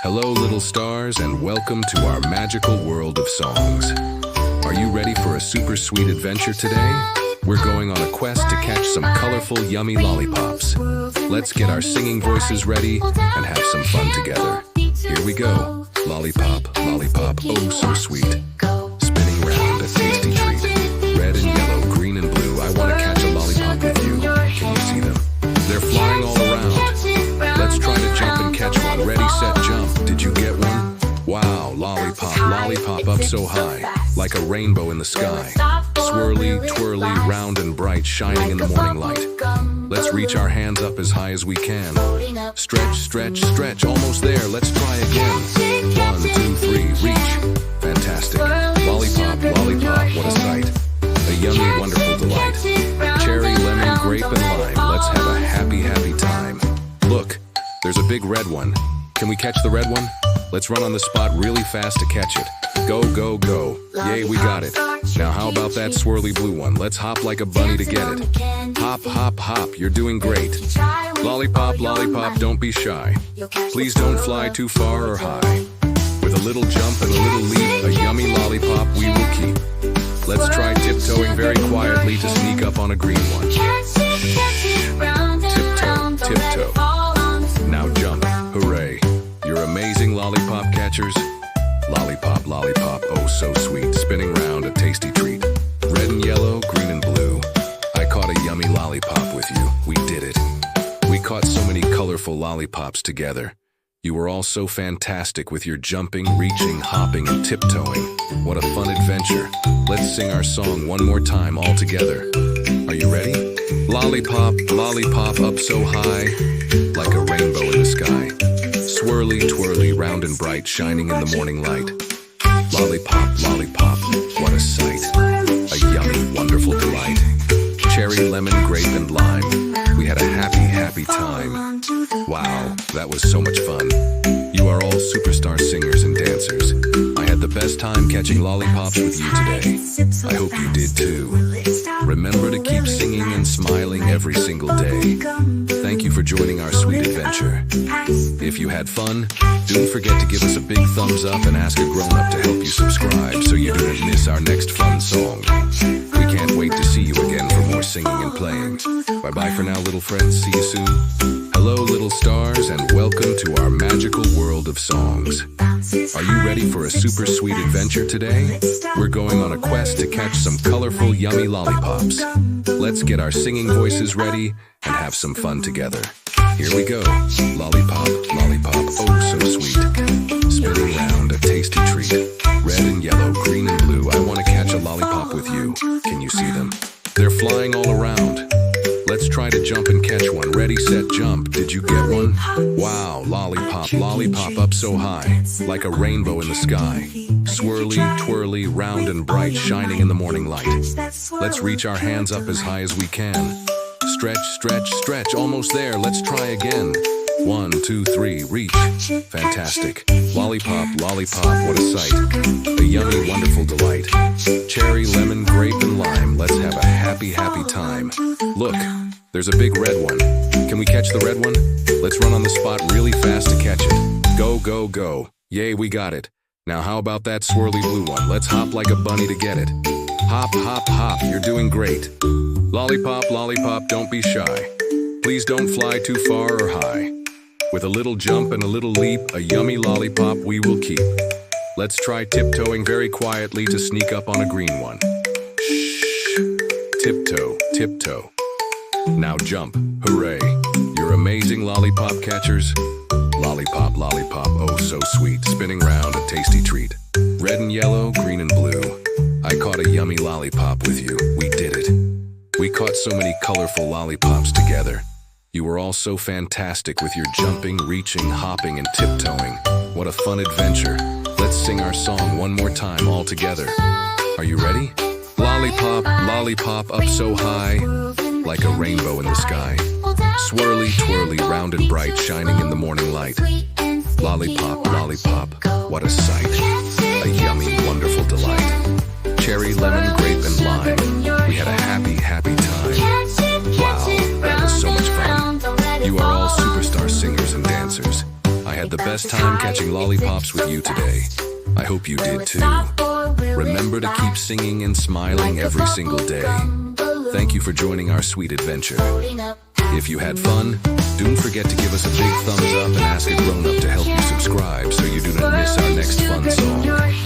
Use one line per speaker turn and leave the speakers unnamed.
Hello, little stars, and welcome to our magical world of songs. Are you ready for a super sweet adventure today? We're going on a quest to catch some colorful, yummy lollipops. Let's get our singing voices ready and have some fun together. Here we go. Lollipop, lollipop, oh so sweet. Spinning round, a tasty treat. Red and yellow, green and blue. I want to catch a lollipop with you. Can you see them? They're flying all around. Let's try to jump and catch one. Ready, set, jump. Did you get one? Wow, lollipop, lollipop up so high, like a rainbow in the sky. Swirly, twirly, round and bright, shining in the morning light. Let's reach our hands up as high as we can. Stretch, stretch, stretch, almost there. Let's try again. 1, 2, 3, reach. Fantastic. Lollipop, lollipop, what a sight. A yummy, wonderful delight. Cherry, lemon, grape, and lime. Let's have a happy, happy time. Look, there's a big red one. Can we catch the red one? Let's run on the spot really fast to catch it. Go, go, go. Yay, we got it. Now how about that swirly blue one? Let's hop like a bunny to get it. Hop, hop, hop, you're doing great. Lollipop, lollipop, don't be shy. Please don't fly too far or high. With a little jump and a little leap, a yummy lollipop we will keep. Let's try tiptoeing very quietly to sneak up on a green one. Tiptoe, tiptoe. Now jump, hooray. You're amazing, lollipop catchers. Lollipop, lollipop, oh so sweet. Spinning round, a tasty treat. Red and yellow, green and blue. I caught a yummy lollipop with you. We did it. We caught so many colorful lollipops together. You were all so fantastic with your jumping, reaching, hopping, and tiptoeing. What a fun adventure. Let's sing our song one more time all together. Are you ready? Lollipop, lollipop up so high, like a rainbow in the sky. Swirly, twirly, round and bright, shining in the morning light. Lollipop, lollipop, what a sight. A yummy, wonderful delight. Cherry, lemon, grape, and lime. We had a happy, happy time. Wow, that was so much fun. You are all superstar singers and dancers. I had the best time catching lollipops with you today. I hope you did too. Remember to keep singing and smiling every single day. Thank you for joining our sweet adventure. If you had fun, don't forget to give us a big thumbs up and ask a grown-up to help you subscribe so you don't miss our next fun song. We can't wait to see you again for more singing and playing. Bye-bye for now, little friends. See you soon. Hello, little stars, and welcome to our magical world of songs. Are you ready for a super sweet adventure today? We're going on a quest to catch some colorful, yummy lollipops. Let's get our singing voices ready and have some fun together. Here we go. Lollipop, lollipop, oh so sweet. Spinning round, a tasty treat. Red and yellow, green and blue. I want to catch a lollipop with you. Can you see them? They're flying all around. Let's try to jump and catch one. Ready, set, jump. Did you get one? Wow, lollipop, lollipop up so high, like a rainbow in the sky. Swirly, twirly, round and bright, shining in the morning light. Let's reach our hands up as high as we can. Stretch, stretch, stretch, almost there. Let's try again. 1, 2, 3, reach. Fantastic. Lollipop, lollipop, what a sight. A yummy, wonderful delight. Cherry, lemon, grape, and lime. Let's have a happy, happy time. Look, there's a big red one. Can we catch the red one? Let's run on the spot really fast to catch it. Go, go, go. Yay, we got it. Now how about that swirly blue one? Let's hop like a bunny to get it. Hop, hop, hop, you're doing great. Lollipop, lollipop, don't be shy. Please don't fly too far or high. With a little jump and a little leap, a yummy lollipop we will keep. Let's try tiptoeing very quietly to sneak up on a green one. Shh. Tiptoe, tiptoe. Now jump, hooray. You're amazing, lollipop catchers. Lollipop, lollipop, oh so sweet. Spinning round, a tasty treat. Red and yellow, green and blue. I caught a yummy lollipop with you. We did it. We caught so many colorful lollipops together. You were all so fantastic with your jumping, reaching, hopping, and tiptoeing. What a fun adventure. Let's sing our song one more time all together. Are you ready? Lollipop, lollipop up so high, like a rainbow in the sky. Swirly, twirly, round and bright, shining in the morning light. Lollipop, lollipop, what a sight. A yummy, wonderful delight. Cherry, lemon, grape, and lime. We had a happy, happy time. Wow, that was so much fun. You are all superstar singers and dancers. I had the best time catching lollipops with you today. I hope you did too. Remember to keep singing and smiling every single day. Thank you for joining our sweet adventure. If you had fun, don't forget to give us a big thumbs up and ask a grown-up to help you subscribe so you do not miss our next fun song.